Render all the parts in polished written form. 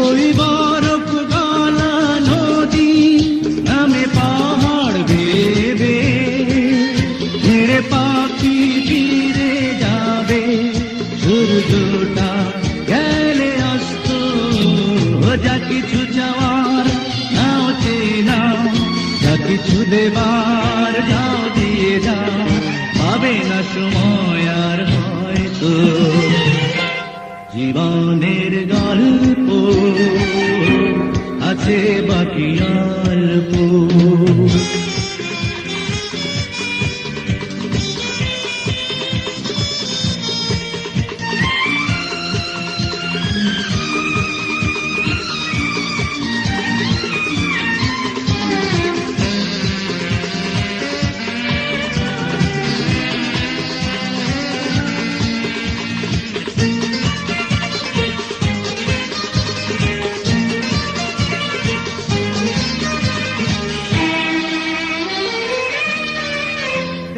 ওই বরফ গলা নদী নামে পাহাড় ভেবে ধীরে পাখি ফিরে যাবে সূর্যটা গেলে অস্ত যা কিছু যাওয়ার নাও চেনা যা কিছু দেবার যাও দিয়ে যাও পাবে না সময় আর হয়তো জীবনের গল্প আছে বাকি অল্প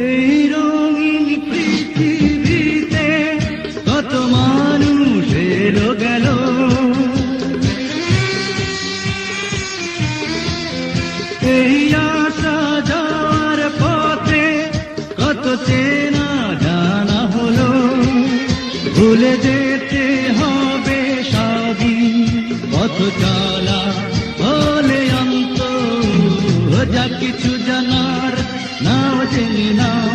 এই রঙিন পৃথিবীতে কত মানুষ এলো গেল এই আসা যাওয়ার পথে কত চেনা জানা হলো ভুলে যেতে হবে সবই পথ চলা বলে অন্ত যা কিছু জানার নাও জেনে নাও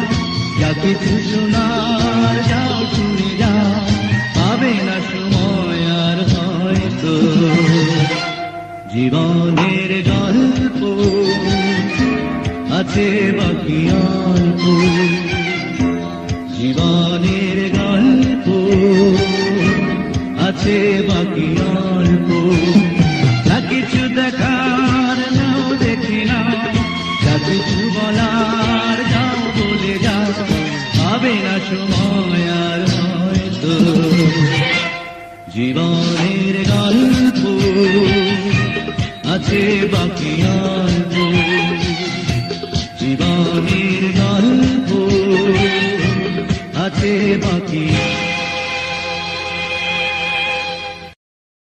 যা কিছু শোনার যাও শুনে যাও পাবে না সময় আর হয়তো জীবনের গল্প আছে বাকি অল্প জীবনের গল্প আছে বাকি অল্প যা কিছু দেখার নাও দেখে নাও যা কিছু বলার যাও বলে যাও পাবে না সময় আর হয়তো জীবন